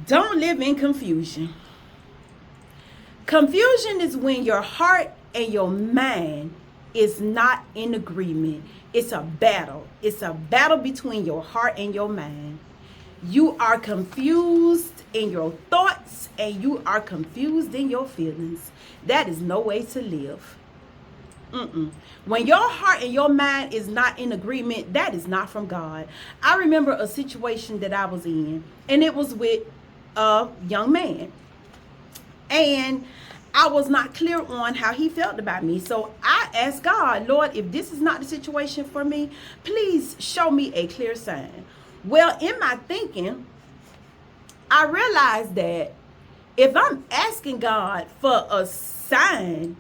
Don't live in confusion. Confusion is when your heart and your mind is not in agreement. It's a battle. It's a battle between your heart and your mind. You are confused in your thoughts and you are confused in your feelings. That is no way to live. When your heart and your mind is not in agreement, that is not from God. I remember a situation that I was in, and it was with a young man. And I was not clear on how he felt about me. So I asked God, Lord, if this is not the situation for me, please show me a clear sign. Well, in my thinking, I realized that if I'm asking God for a sign,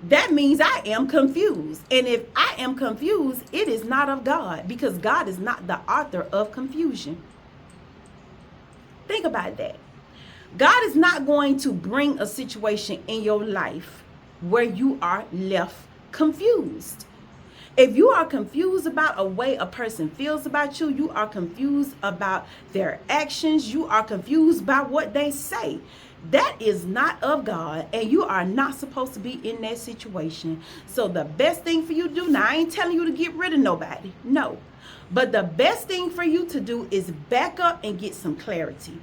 that means I am confused. And if I am confused, it is not of God, because God is not the author of confusion. Think about that. God is not going to bring a situation in your life where you are left confused. If you are confused about a way a person feels about you, you are confused about their actions, you are confused by what they say, that is not of God, and you are not supposed to be in that situation. So the best thing for you to do, now I ain't telling you to get rid of nobody, no. But the best thing for you to do is back up and get some clarity.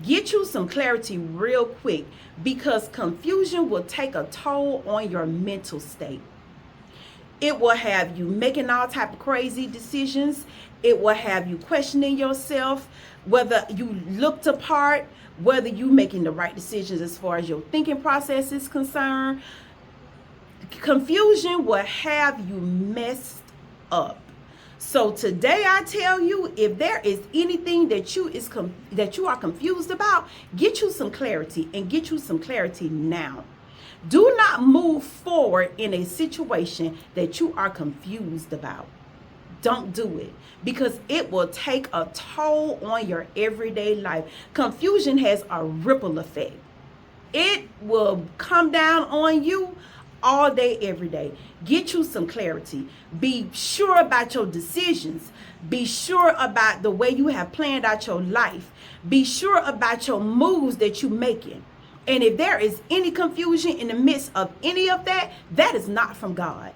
Get you some clarity real quick, because confusion will take a toll on your mental state. It will have you making all type of crazy decisions. It will have you questioning yourself, whether you looked apart, whether you making the right decisions as far as your thinking process is concerned. Confusion will have you messed up. So today I tell you, if there is anything that you are confused about, get you some clarity, and get you some clarity now. Do not move forward in a situation that you are confused about. Don't do it, because it will take a toll on your everyday life. Confusion has a ripple effect. It will come down on you all day, every day. Get you some clarity. Be sure about your decisions. Be sure about the way you have planned out your life. Be sure about your moves that you're making. And if there is any confusion in the midst of any of that, that is not from God.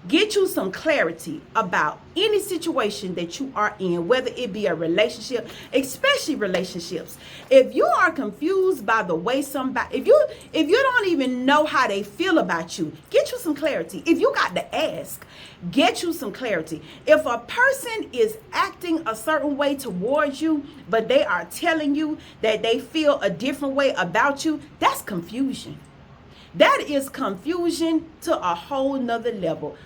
Get you some clarity about any situation that you are in, whether it be a relationship, especially relationships. If you are confused by the way somebody, if you don't even know how they feel about you, get you some clarity. If you got to ask, get you some clarity. If a person is acting a certain way towards you, but they are telling you that they feel a different way about you, that's confusion. That is confusion to a whole nother level.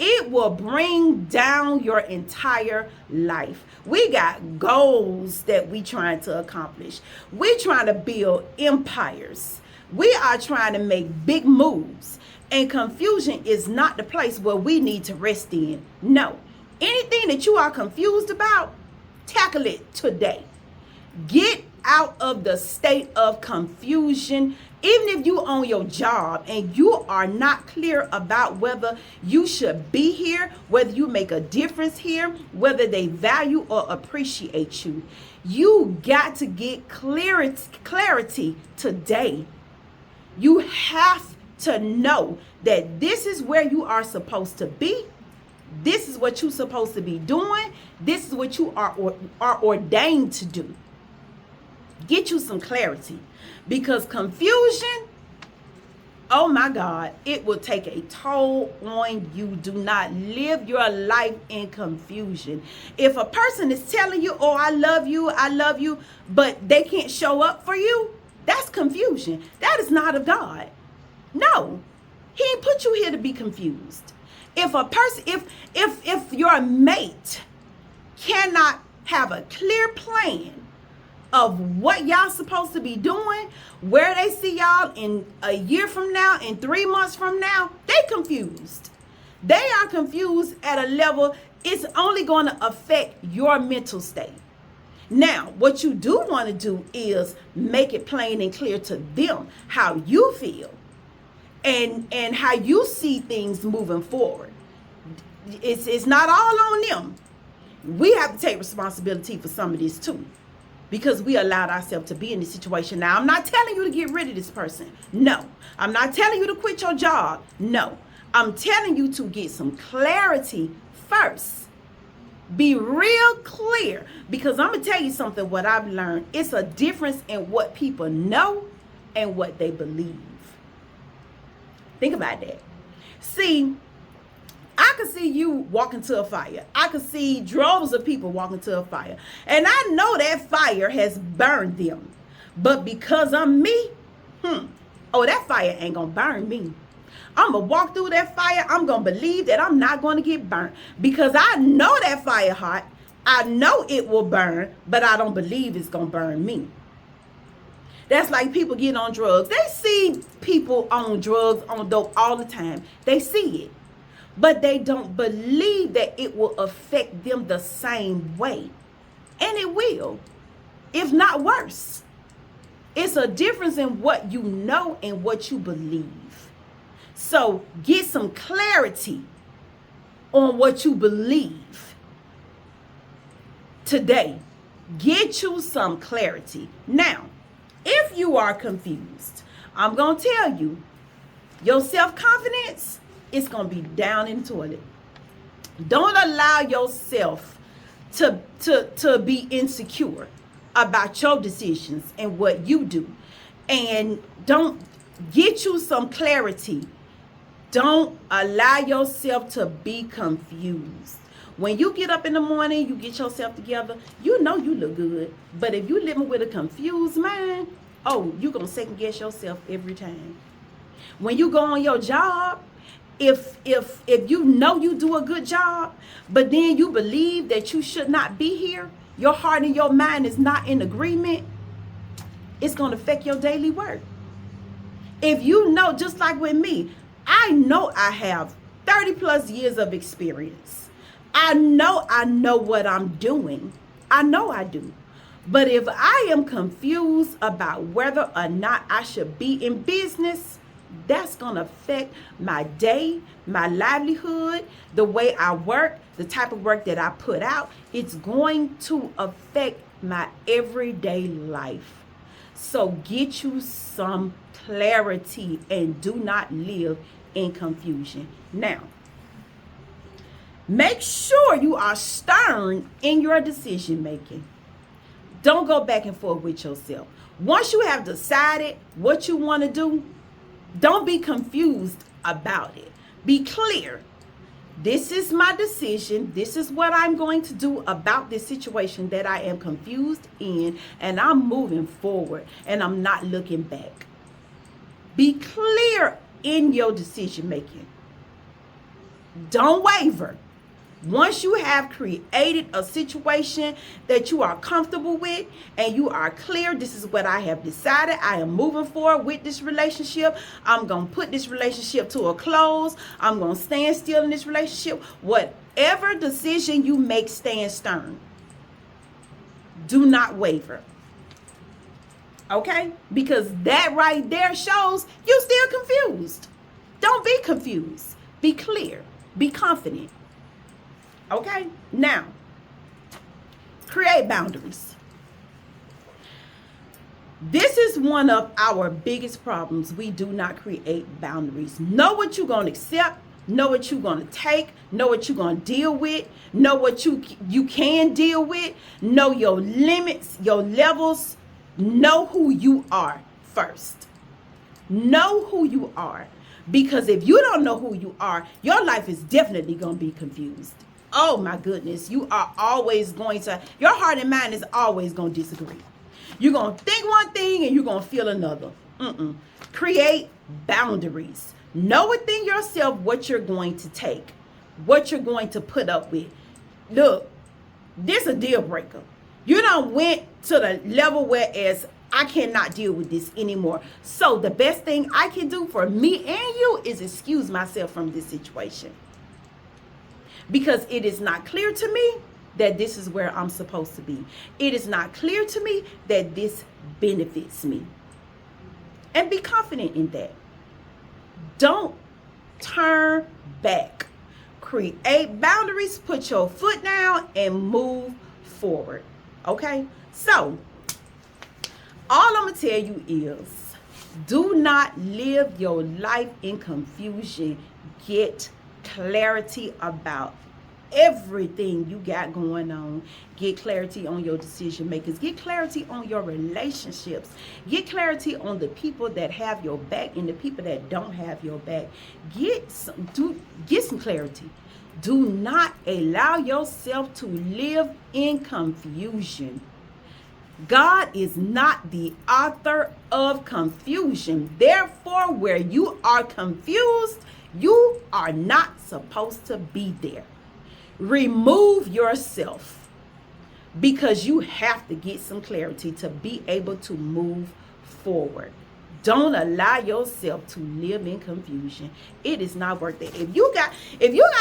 It will bring down your entire life. We got goals that we trying to accomplish. We trying to build empires. We are trying to make big moves. And confusion is not the place where we need to rest in. No. Anything that you are confused about, tackle it today. Get out of the state of confusion. Even if you own your job and you are not clear about whether you should be here, whether you make a difference here, whether they value or appreciate you, you got to get clarity today. You have to know that this is where you are supposed to be. This is what you're supposed to be doing. This is what you are ordained to do. Get you some clarity, because confusion, oh my God, it will take a toll on you. Do not live your life in confusion. If a person is telling you, oh, I love you, but they can't show up for you, that's confusion. That is not of God. No, he ain't put you here to be confused. If a person, if your mate cannot have a clear plan of what y'all supposed to be doing, where they see y'all in a year from now, in 3 months from now, they confused. They are confused at a level, it's only going to affect your mental state. Now, what you do want to do is make it plain and clear to them how you feel and how you see things moving forward. It's not all on them. We have to take responsibility for some of this too. because we allowed ourselves to be in this situation. Now, I'm not telling you to get rid of this person. No. I'm not telling you to quit your job. No. I'm telling you to get some clarity first. Be real clear, because I'm going to tell you something, what I've learned. It's a difference in what people know and what they believe. Think about that. See, I could see you walking to a fire. I could see droves of people walking to a fire. And I know that fire has burned them. But because I'm me, that fire ain't going to burn me. I'm going to walk through that fire. I'm going to believe that I'm not going to get burnt, because I know that fire hot. I know it will burn, but I don't believe it's going to burn me. That's like people getting on drugs. They see people on drugs, on dope all the time. They see it, but they don't believe that it will affect them the same way. And it will, if not worse. It's a difference in what you know and what you believe. So get some clarity on what you believe today. Get you some clarity. Now, if you are confused, I'm going to tell you, your self-confidence is going to be down in the toilet. Don't allow yourself to be insecure about your decisions and what you do. And don't get you some clarity. Don't allow yourself to be confused. When you get up in the morning, you get yourself together, you know you look good. But if you living with a confused mind, you're going to second guess yourself every time. When you go on your job, if you know you do a good job, but then you believe that you should not be here, your heart and your mind is not in agreement, it's going to affect your daily work. If you know, just like with me, I know I have 30 plus years of experience. I know what I'm doing. I know I do. But if I am confused about whether or not I should be in business, that's going to affect my day, my livelihood, the way I work, the type of work that I put out. It's going to affect my everyday life. So get you some clarity and do not live in confusion. Now, make sure you are stern in your decision making. Don't go back and forth with yourself. Once you have decided what you want to do, don't be confused about it. Be clear. This is my decision. This is what I'm going to do about this situation that I am confused in, and I'm moving forward and I'm not looking back. Be clear in your decision making. Don't waver. Once you have created a situation that you are comfortable with and you are clear, this is what I have decided. I am moving forward with this relationship. I'm going to put this relationship to a close. I'm going to stand still in this relationship. Whatever decision you make, stand stern. Do not waver. Okay? Because that right there shows you still confused. Don't be confused. Be clear. Be confident. Okay? Now, create boundaries. This is one of our biggest problems. We do not create boundaries. Know what you're going to accept. Know what you're going to take. Know what you're going to deal with. Know what you can deal with. Know your limits, your levels. Know who you are first. Know who you are. Because if you don't know who you are, your life is definitely going to be confused. Oh my goodness, you are always going to, your heart and mind is always going to disagree. You're going to think one thing and you're going to feel another. Create boundaries. Know within yourself what you're going to take, what you're going to put up with. Look, this is a deal breaker. You done went to the level whereas I cannot deal with this anymore. So the best thing I can do for me and you is excuse myself from this situation. Because it is not clear to me that this is where I'm supposed to be. It is not clear to me that this benefits me. And be confident in that. Don't turn back. Create boundaries, put your foot down, and move forward. Okay? So, All I'm going to tell you is, do not live your life in confusion. Get clarity about everything you got going on. Get clarity on your decision makers. Get clarity on your relationships. Get clarity on the people that have your back and the people that don't have your back. Get some clarity. Do not allow yourself to live in confusion. God is not the author of confusion. Therefore, where you are confused, you are not supposed to be there. Remove yourself, because you have to get some clarity to be able to move forward. Don't allow yourself to live in confusion. It is not worth it. If you got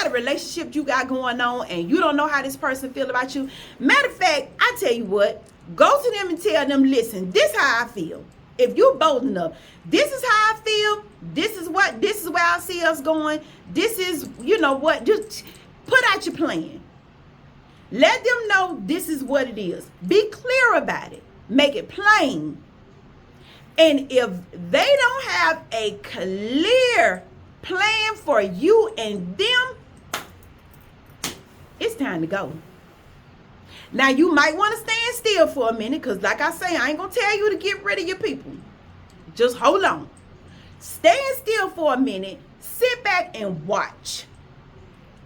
a relationship you got going on and you don't know how this person feel about you, matter of fact, I tell you what, go to them and tell them, listen, this is how I feel. If you're bold enough, this is how I feel. This is where I see us going. This is, what, just put out your plan. Let them know this is what it is. Be clear about it. Make it plain. And if they don't have a clear plan for you and them, it's time to go. Now, you might want to stand still for a minute, because like I say, I ain't going to tell you to get rid of your people. Just hold on. Stand still for a minute. Sit back and watch.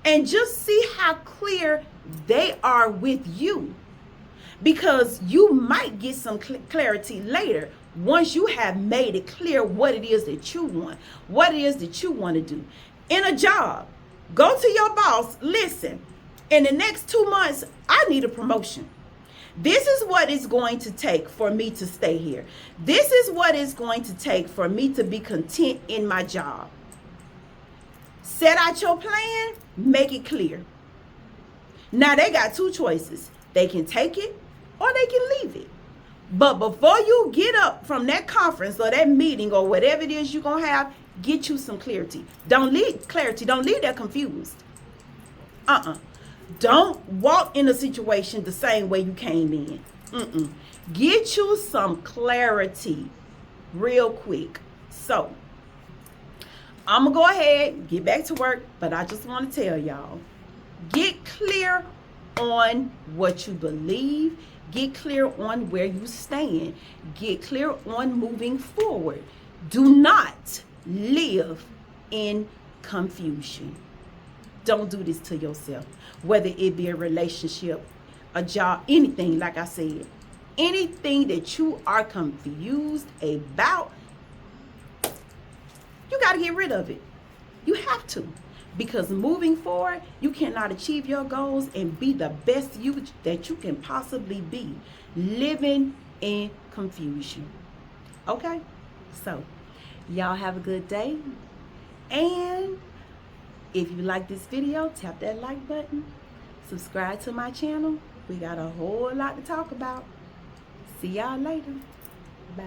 And just see how clear they are with you. Because you might get some clarity later once you have made it clear what it is that you want, what it is that you want to do. In a job, go to your boss, listen, in the next 2 months, I need a promotion. This is what it's going to take for me to stay here. This is what it's going to take for me to be content in my job. Set out your plan, make it clear. Now, they got two choices. They can take it or they can leave it. But before you get up from that conference or that meeting or whatever it is you're going to have, get you some clarity. Don't leave there confused. Don't walk in a situation the same way you came in. Get you some clarity real quick. So, I'm going to go ahead, get back to work, but I just want to tell y'all, get clear on what you believe. Get clear on where you stand. Get clear on moving forward. Do not live in confusion. Don't do this to yourself. Whether it be a relationship, a job, anything, like I said. Anything that you are confused about, you got to get rid of it. You have to. Because moving forward, you cannot achieve your goals and be the best you that you can possibly be, living in confusion. Okay? So, y'all have a good day. And if you like this video, tap that like button. Subscribe to my channel. We got a whole lot to talk about. See y'all later. Bye.